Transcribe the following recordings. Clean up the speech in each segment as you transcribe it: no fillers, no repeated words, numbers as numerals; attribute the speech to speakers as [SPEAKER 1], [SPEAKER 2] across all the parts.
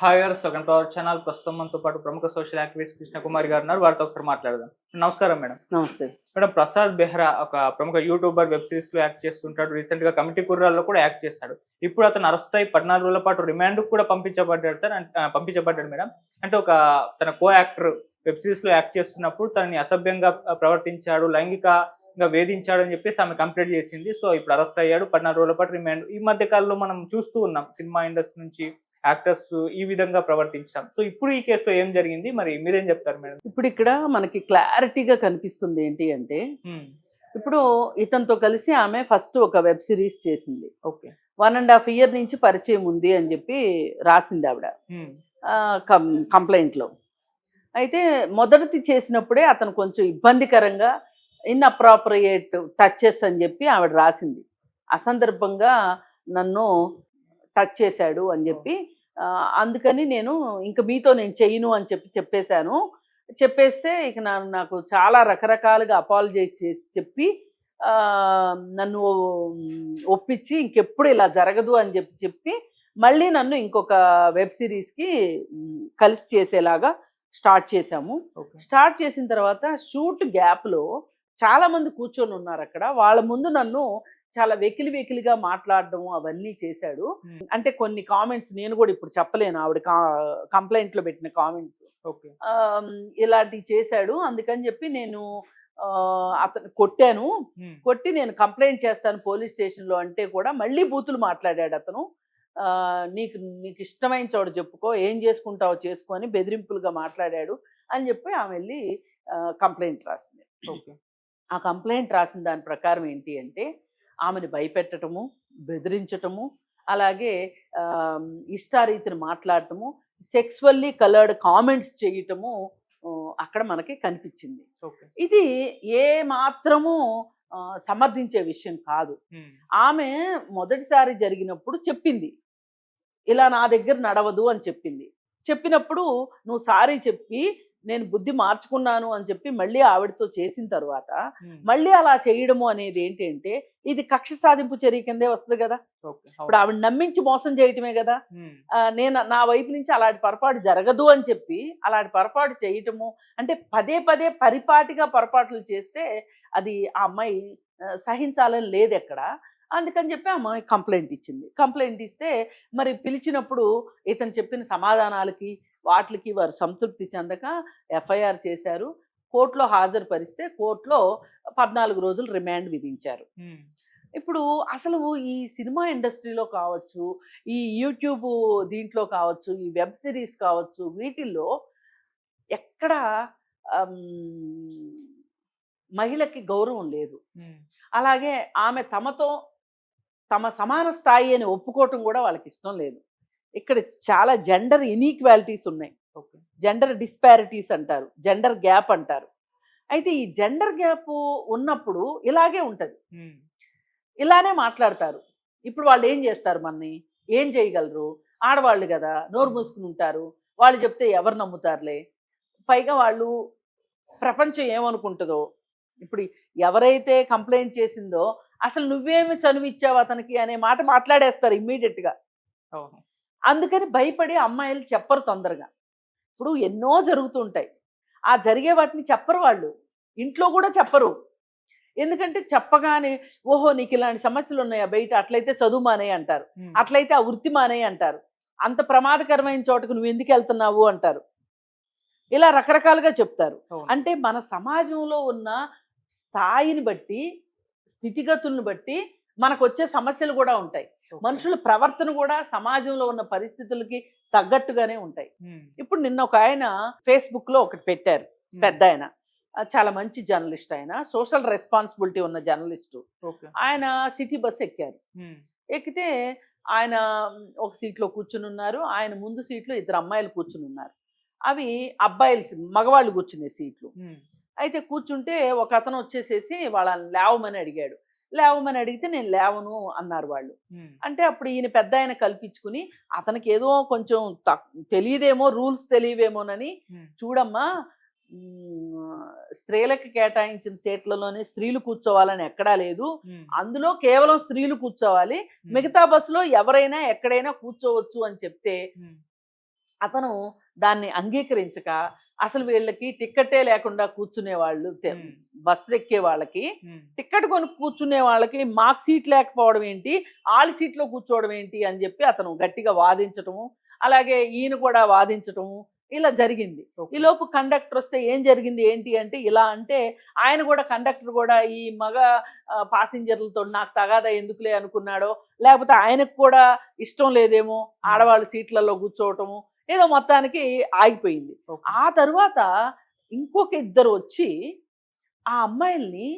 [SPEAKER 1] Hi గారు, welcome to our channel. ప్రస్తుతం మనతో పాటు ప్రముఖ సోషల్ యాక్టివిస్ట్ కృష్ణకుమారి గారు ఉన్నారు. వారితో ఒకసారి మాట్లాడదాం. నమస్కారం మేడం.
[SPEAKER 2] నమస్తే.
[SPEAKER 1] మేడం, ప్రసాద్ బెహ్రా ఒక ప్రముఖ యూట్యూబర్, వెబ్ సిరీస్ లో యాక్ట్ చేస్తుంటాడు. రీసెంట్ గా కమిటీ కుర్రాల్లో కూడా యాక్ట్ చేశాడు. ఇప్పుడు అతను అరెస్ట్ అయి 14 రోజుల పాటు రిమాండ్ కూడా పంపించబడ్డాడు సార్. పంపించబడ్డాడు మేడం. అంటే ఒక తన కో యాక్టర్ వెబ్ సిరీస్ లో యాక్ట్ చేస్తున్నప్పుడు తనని అసభ్యంగా ప్రవర్తించాడు, లైంగికంగా వేధించాడు అని చెప్పేసి ఆమె కంప్లైంట్ చేసింది. సో ఇప్పుడు అరెస్ట్ అయ్యాడు, 14 రోజుల పాటు రిమాండ్. ఈ మధ్య కాలంలో మనం చూస్తూ ఉన్నాం సినిమా ఇండస్ట్రీ నుంచి యాక్టర్స్ ఈ విధంగా ప్రవర్తించాం. సో ఇప్పుడు ఈ కేసులో ఏం జరిగింది, మరి మీరేం చెప్తారు మేడం?
[SPEAKER 2] ఇప్పుడు ఇక్కడ మనకి క్లారిటీగా కనిపిస్తుంది ఏంటి అంటే, ఇప్పుడు ఇతనితో కలిసి ఆమె ఫస్ట్ ఒక వెబ్ సిరీస్ చేసింది.
[SPEAKER 1] ఓకే,
[SPEAKER 2] 1.5 year నుంచి పరిచయం ఉంది అని చెప్పి రాసింది ఆవిడ కంప్లైంట్లో. అయితే మొదటిది చేసినప్పుడే అతను కొంచెం ఇబ్బందికరంగా ఇన్అప్రాప్రియేట్ టచెస్ అని చెప్పి ఆవిడ రాసింది. అసందర్భంగా నన్ను టచ్ చేశాడు అని చెప్పి, అందుకని నేను ఇంక మీతో నేను చెయ్యను అని చెప్పేశాను. చెప్పేస్తే ఇక నాకు చాలా రకరకాలుగా అపాలజైజ్ చేసి చెప్పి నన్ను ఒప్పించి ఇంకెప్పుడు ఇలా జరగదు అని చెప్పి మళ్ళీ నన్ను ఇంకొక వెబ్ సిరీస్కి కలిసి చేసేలాగా స్టార్ట్ చేశాము. స్టార్ట్ చేసిన తర్వాత షూట్ గ్యాప్లో చాలామంది కూర్చొని ఉన్నారు అక్కడ. వాళ్ళ ముందు నన్ను చాలా వెకిలిగా మాట్లాడడం అవన్నీ చేశాడు. అంటే కొన్ని కామెంట్స్ నేను కూడా ఇప్పుడు చెప్పలేను, ఆవిడ కంప్లైంట్లో పెట్టిన కామెంట్స్ ఇలాంటివి చేశాడు. అందుకని చెప్పి నేను అతను కొట్టాను. కొట్టి నేను కంప్లైంట్ చేస్తాను పోలీస్ స్టేషన్లో అంటే కూడా మళ్ళీ బూతులు మాట్లాడాడు అతను. నీకు ఇష్టమైన చోట చెప్పుకో, ఏం చేసుకుంటావో చేసుకో అని బెదిరింపులుగా మాట్లాడాడు అని చెప్పి ఆమె వెళ్ళి కంప్లైంట్ రాసింది. ఆ కంప్లైంట్ రాసిన దాని ప్రకారం ఏంటి అంటే, ఆమెను భయపెట్టడము, బెదిరించటము, అలాగే ఇష్టారీతిని మాట్లాడటము, సెక్సువల్లీ కలర్డ్ కామెంట్స్ చేయటము అక్కడ మనకి కనిపించింది. ఇది ఏ మాత్రము సమర్థించే విషయం కాదు. ఆమె మొదటిసారి జరిగినప్పుడు చెప్పింది, ఇలా నా దగ్గర నడవదు అని చెప్పింది. చెప్పినప్పుడు నువ్వు సారీ చెప్పి నేను బుద్ధి మార్చుకున్నాను అని చెప్పి మళ్ళీ ఆవిడతో చేసిన తర్వాత మళ్ళీ అలా చేయడము అనేది ఏంటంటే, ఇది కక్ష సాధింపు చర్య కిందే వస్తుంది కదా. ఇప్పుడు ఆవిడ నమ్మించి మోసం చేయటమే కదా. నేను నా వైపు నుంచి అలాంటి పొరపాటు జరగదు అని చెప్పి అలాంటి పొరపాటు చేయటము అంటే పదే పరిపాటిగా పొరపాట్లు చేస్తే అది ఆ అమ్మాయి సహించాలని లేదు ఎక్కడ. అందుకని చెప్పి అమ్మాయి కంప్లైంట్ ఇచ్చింది. కంప్లైంట్ ఇస్తే మరి పిలిచినప్పుడు ఇతను చెప్పిన సమాధానాలకి వాటికి వారు సంతృప్తి చెందక ఎఫ్ఐఆర్ చేశారు. కోర్టులో హాజరుపరిస్తే కోర్టులో 14 రోజులు రిమాండ్ విధించారు. ఇప్పుడు అసలు ఈ సినిమా ఇండస్ట్రీలో కావచ్చు, ఈ యూట్యూబ్ దీంట్లో కావచ్చు, ఈ వెబ్ సిరీస్ కావచ్చు, వీటిల్లో ఎక్కడ మహిళకి గౌరవం లేదు. అలాగే ఆమె తమ సమాన స్థాయి అని ఒప్పుకోవటం కూడా వాళ్ళకి ఇష్టం లేదు. ఇక్కడ చాలా జెండర్ ఇన్ఈక్వాలిటీస్ ఉన్నాయి, జెండర్ డిస్పారిటీస్ అంటారు, జెండర్ గ్యాప్ అంటారు. అయితే ఈ జెండర్ గ్యాప్ ఉన్నప్పుడు ఇలాగే ఉంటుంది, ఇలానే మాట్లాడతారు. ఇప్పుడు వాళ్ళు ఏం చేస్తారు, మనని ఏం చేయగలరు? ఆడవాళ్ళు కదా, నోరు మూసుకుని ఉంటారు. వాళ్ళు చెప్తే ఎవరు నమ్ముతారులే. పైగా వాళ్ళు ప్రపంచం ఏమనుకుంటుందో, ఇప్పుడు ఎవరైతే కంప్లైంట్ చేసిందో అసలు నువ్వేమి చనువిచ్చావు అతనికి అనే మాట మాట్లాడేస్తారు ఇమ్మీడియట్గా. అందుకని భయపడి అమ్మాయిలు చెప్పరు తొందరగా. ఇప్పుడు ఎన్నో జరుగుతుంటాయి, ఆ జరిగే వాటిని చెప్పరు వాళ్ళు, ఇంట్లో కూడా చెప్పరు. ఎందుకంటే చెప్పగానే ఓహో నీకు ఇలాంటి సమస్యలు ఉన్నాయా బయట, అట్లయితే చదువు మానే అంటారు, అట్లయితే ఆ వృత్తి మానే అంటారు, అంత ప్రమాదకరమైన చోటకు నువ్వు ఎందుకు వెళ్తున్నావు అంటారు. ఇలా రకరకాలుగా చెప్తారు. అంటే మన సమాజంలో ఉన్న స్థాయిని బట్టి, స్థితిగతులను బట్టి మనకు వచ్చే సమస్యలు కూడా ఉంటాయి. మనుషుల ప్రవర్తన కూడా సమాజంలో ఉన్న పరిస్థితులకి తగ్గట్టుగానే ఉంటాయి. ఇప్పుడు నిన్న ఒక ఆయన ఫేస్బుక్ లో ఒకటి పెట్టారు, పెద్ద ఆయన, చాలా మంచి జర్నలిస్ట్, ఆయన సోషల్ రెస్పాన్సిబిలిటీ ఉన్న జర్నలిస్టు. ఆయన సిటీ బస్ ఎక్కారు. ఎక్కితే ఆయన ఒక సీట్లో కూర్చుని ఉన్నారు, ఆయన ముందు సీట్లో 2 అమ్మాయిలు కూర్చుని ఉన్నారు. అవి అబ్బాయిలు, మగవాళ్ళు కూర్చునే సీట్లు. అయితే కూర్చుంటే ఒక అతను వచ్చేసేసి వాళ్ళని లేవమని అడిగాడు. లేవమని అడిగితే నేను లేవను అన్నారు వాళ్ళు. అంటే అప్పుడు ఈయన పెద్ద ఆయన కల్పించుకుని, అతనికి ఏదో కొంచెం తెలియదేమో, రూల్స్ తెలియవేమోనని, చూడమ్మా స్త్రీలకు కేటాయించిన సీట్లలోనే స్త్రీలు కూర్చోవాలని ఎక్కడా లేదు, అందులో కేవలం స్త్రీలు కూర్చోవాలి, మిగతా బస్సులో ఎవరైనా ఎక్కడైనా కూర్చోవచ్చు అని చెప్తే అతను దాన్ని అంగీకరించక అసలు వీళ్ళకి టిక్కెటే లేకుండా కూర్చునే వాళ్ళు బస్సు ఎక్కే వాళ్ళకి టిక్కెట్ కొని కూర్చునే వాళ్ళకి మాకు సీట్ లేకపోవడం ఏంటి, వాళ్ళ సీట్లో కూర్చోవడం ఏంటి అని చెప్పి అతను గట్టిగా వాదించటము, అలాగే ఈయన కూడా వాదించటము ఇలా జరిగింది. ఈ లోపు కండక్టర్ వస్తే ఏం జరిగింది ఏంటి అంటే ఇలా అంటే ఆయన కూడా కండక్టర్ కూడా ఈ మగ పాసింజర్లతో నాకు తగాదా ఎందుకులే అనుకున్నాడో, లేకపోతే ఆయనకు కూడా ఇష్టం లేదేమో ఆడవాళ్ళు సీట్లలో కూర్చోవటము, ఏదో మొత్తానికి ఆగిపోయింది. ఆ తర్వాత ఇంకొక ఇద్దరు వచ్చి ఆ అమ్మాయిల్ని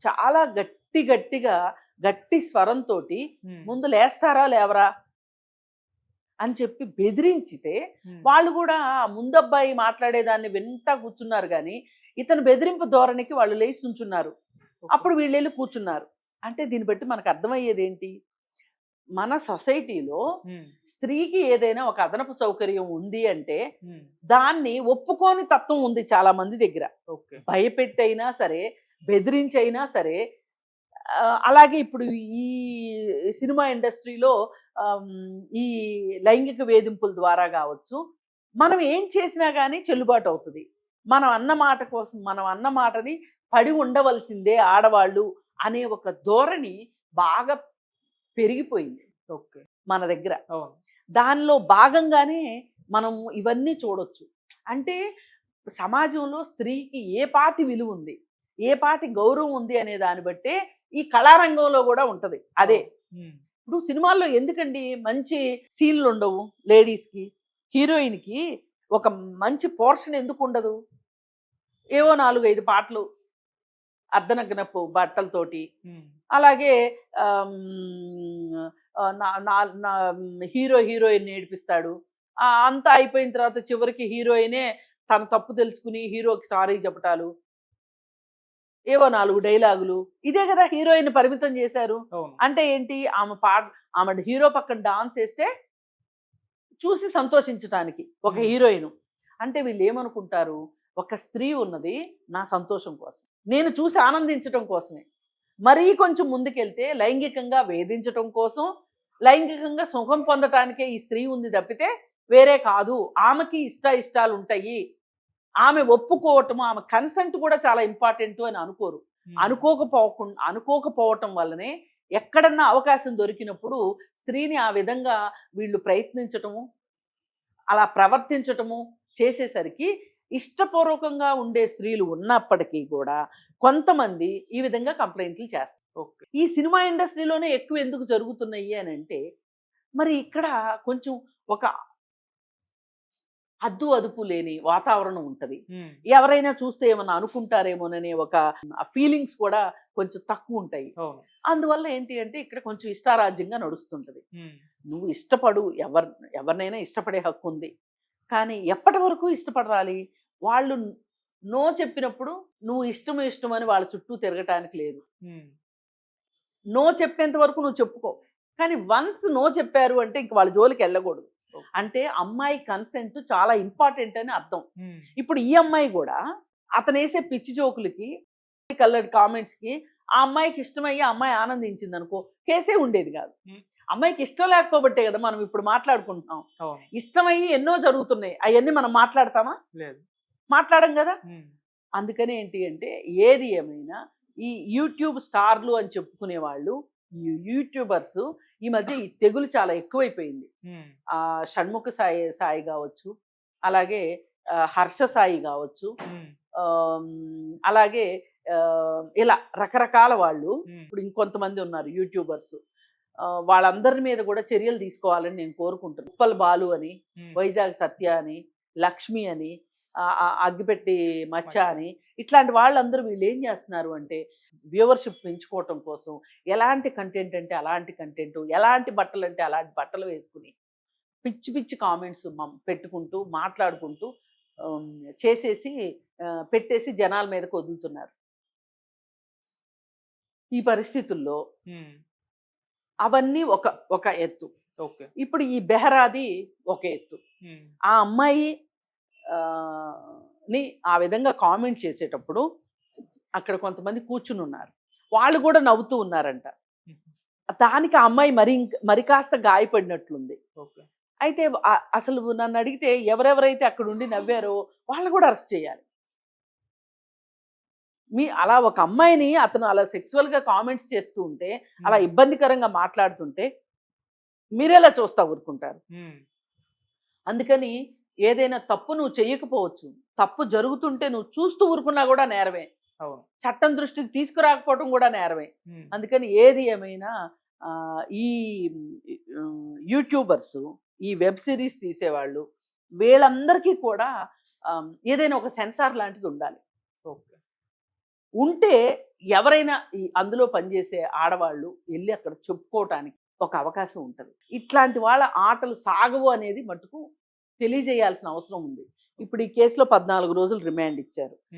[SPEAKER 2] చాలా గట్టిగా గట్టి స్వరంతో ముందు లేస్తారా లేవరా అని చెప్పి బెదిరించితే వాళ్ళు కూడా ముందబ్బాయి మాట్లాడేదాన్ని వింటా కూర్చున్నారు, కానీ ఇతను బెదిరింపు ధోరణికి వాళ్ళు లేచి నుంచున్నారు. అప్పుడు వీళ్ళు వెళ్ళి కూర్చున్నారు. అంటే దీన్ని బట్టి మనకు అర్థమయ్యేది ఏంటి, మన సొసైటీలో స్త్రీకి ఏదైనా ఒక అదనపు సౌకర్యం ఉంది అంటే దాన్ని ఒప్పుకోని తత్వం ఉంది చాలా మంది దగ్గర. భయపెట్టైనా సరే, బెదిరించైనా సరే. అలాగే ఇప్పుడు ఈ సినిమా ఇండస్ట్రీలో ఈ లైంగిక వేధింపుల ద్వారా కావచ్చు, మనం ఏం చేసినా కానీ చెల్లుబాటు అవుతుంది. మనం అన్న మాట కోసం, మనం అన్న మాటని పడి ఉండవలసిందే ఆడవాళ్ళు అనే ఒక ధోరణి బాగా పెరిగిపోయింది మన దగ్గర. దానిలో భాగంగానే మనం ఇవన్నీ చూడొచ్చు. అంటే సమాజంలో స్త్రీకి ఏ పాటి విలువ ఉంది, ఏ పాటి గౌరవం ఉంది అనే దాన్ని బట్టే ఈ కళారంగంలో కూడా ఉంటది. అదే ఇప్పుడు సినిమాల్లో ఎందుకండి మంచి సీన్లు ఉండవు లేడీస్కి, హీరోయిన్కి ఒక మంచి పోర్షన్ ఎందుకు ఉండదు? ఏవో 4-5 పాటలు అర్ధనగ్నపు బట్టలతోటి, అలాగే హీరోయిన్ ఏడిపిస్తాడు. అంతా అయిపోయిన తర్వాత చివరికి హీరోయినే తన తప్పు తెలుసుకుని హీరోకి సారీ చెప్పటాలు, ఏవో 4 డైలాగులు. ఇదే కదా హీరోయిన్ పరిమితం చేశారు. అంటే ఏంటి, ఆమె హీరో పక్కన డాన్స్ వేస్తే చూసి సంతోషించటానికి ఒక హీరోయిన్. అంటే వీళ్ళు ఏమనుకుంటారు, ఒక స్త్రీ ఉన్నది నా సంతోషం కోసం, నేను చూసి ఆనందించటం కోసమే. మరీ కొంచెం ముందుకెళ్తే లైంగికంగా వేధించటం కోసం, లైంగికంగా సుఖం పొందటానికే ఈ స్త్రీ ఉంది తప్పితే వేరే కాదు. ఆమెకి ఇష్టాలు ఉంటాయి, ఆమె ఒప్పుకోవటము, ఆమె కన్సెంట్ కూడా చాలా ఇంపార్టెంట్ అని అనుకోరు. అనుకోకపోవటం వల్లనే ఎక్కడన్నా అవకాశం దొరికినప్పుడు స్త్రీని ఆ విధంగా వీళ్ళు ప్రయత్నించటము, అలా ప్రవర్తించటము చేసేసరికి ఇష్టపూర్వకంగా ఉండే స్త్రీలు ఉన్నప్పటికీ కూడా కొంతమంది ఈ విధంగా కంప్లైంట్లు చేస్తారు. ఈ సినిమా ఇండస్ట్రీలోనే ఎక్కువ ఎందుకు జరుగుతున్నాయి అని అంటే, మరి ఇక్కడ కొంచెం ఒక అదుపు లేని వాతావరణం ఉంటుంది. ఎవరైనా చూస్తే ఏమన్నా అనుకుంటారేమోననే ఒక ఫీలింగ్స్ కూడా కొంచెం తక్కువ ఉంటాయి. అందువల్ల ఏంటి అంటే ఇక్కడ కొంచెం ఇష్టారాజ్యంగా నడుస్తుంటది. నువ్వు ఇష్టపడు, ఎవరినైనా ఇష్టపడే హక్కు ఉంది, కానీ ఎప్పటి వరకు ఇష్టపడాలి? వాళ్ళు నో చెప్పినప్పుడు నువ్వు ఇష్టం అని వాళ్ళ చుట్టూ తిరగటానికి లేదు. నో చెప్పేంత వరకు నువ్వు చెప్పుకో, కానీ వన్స్ నో చెప్పారు అంటే ఇంక వాళ్ళ జోలికి వెళ్ళకూడదు. అంటే అమ్మాయి కన్సెంట్ చాలా ఇంపార్టెంట్ అని అర్థం. ఇప్పుడు ఈ అమ్మాయి కూడా అతను వేసే పిచ్చి జోకులకి, కలర్డ్ కామెంట్స్ కి ఆ అమ్మాయికి ఇష్టమయ్యి ఆ అమ్మాయి ఆనందించింది అనుకో, కేసే ఉండేది కాదు. అమ్మాయికి ఇష్టం లేకపోబట్టే కదా మనం ఇప్పుడు మాట్లాడుకుంటున్నాం. ఇష్టమయ్యి ఎన్నో జరుగుతున్నాయి, అవన్నీ మనం మాట్లాడతామా? మాట్లాడం కదా. అందుకని ఏంటి అంటే ఏది ఏమైనా ఈ యూట్యూబ్ స్టార్లు అని చెప్పుకునే వాళ్ళు, ఈ యూట్యూబర్స్ ఈ మధ్య ఈ తెగులు చాలా ఎక్కువైపోయింది. షణ్ముఖ సాయి కావచ్చు, అలాగే హర్ష సాయి కావచ్చు, అలాగే ఇలా రకరకాల వాళ్ళు ఇప్పుడు ఇంకొంతమంది ఉన్నారు యూట్యూబర్స్. వాళ్ళందరి మీద కూడా చర్యలు తీసుకోవాలని నేను కోరుకుంటున్నాను. ఉప్పల్ బాలు అని, వైజాగ్ సత్య అని, లక్ష్మి అని, అగ్గిపెట్టి మచ్చ అని, ఇట్లాంటి వాళ్ళందరూ వీళ్ళు ఏం చేస్తున్నారు అంటే వ్యూవర్షిప్ పెంచుకోవటం కోసం ఎలాంటి కంటెంట్ అంటే అలాంటి కంటెంట్, ఎలాంటి బట్టలు అంటే అలాంటి బట్టలు వేసుకుని పిచ్చి కామెంట్స్ పెట్టుకుంటూ మాట్లాడుకుంటూ చేసేసి పెట్టేసి జనాల మీదకి వదులుతున్నారు. ఈ పరిస్థితుల్లో అవన్నీ ఒక ఎత్తు. ఇప్పుడు ఈ బెహరాది ఒక ఎత్తు. ఆ అమ్మాయి ని ఆ విధంగా కామెంట్ చేసేటప్పుడు అక్కడ కొంతమంది కూర్చుని ఉన్నారు, వాళ్ళు కూడా నవ్వుతూ ఉన్నారంట. దానికి ఆ అమ్మాయి మరి కాస్త గాయపడినట్లుంది. అయితే అసలు నన్ను అడిగితే ఎవరెవరైతే అక్కడ ఉండి నవ్వారో వాళ్ళు కూడా అరెస్ట్ చేయాలి. అలా ఒక అమ్మాయిని అతను అలా సెక్సువల్గా కామెంట్స్ చేస్తూ ఉంటే, అలా ఇబ్బందికరంగా మాట్లాడుతుంటే మీరెలా చూస్తా ఊరుకుంటారు? అందుకని ఏదైనా తప్పు నువ్వు చెయ్యకపోవచ్చు, తప్పు జరుగుతుంటే నువ్వు చూస్తూ ఊరుకున్నా కూడా నేరమే.
[SPEAKER 1] అవును.
[SPEAKER 2] చట్టం దృష్టికి తీసుకురాకపోవడం కూడా నేరమే. అందుకని ఏది ఏమైనా ఈ యూట్యూబర్స్, ఈ వెబ్ సిరీస్ తీసేవాళ్ళు, వీళ్ళందరికీ కూడా ఏదైనా ఒక సెన్సార్ లాంటిది ఉండాలి.
[SPEAKER 1] ఓకే.
[SPEAKER 2] ఉంటే ఎవరైనా అందులో పనిచేసే ఆడవాళ్ళు వెళ్ళి అక్కడ చెప్పుకోవటానికి ఒక అవకాశం ఉంటుంది. ఇట్లాంటి వాళ్ళ ఆటలు సాగవు అనేది మటుకు తెలియజేయాల్సిన అవసరం ఉంది. ఇప్పుడు ఈ కేసులో 14 రోజులు రిమాండ్ ఇచ్చారు.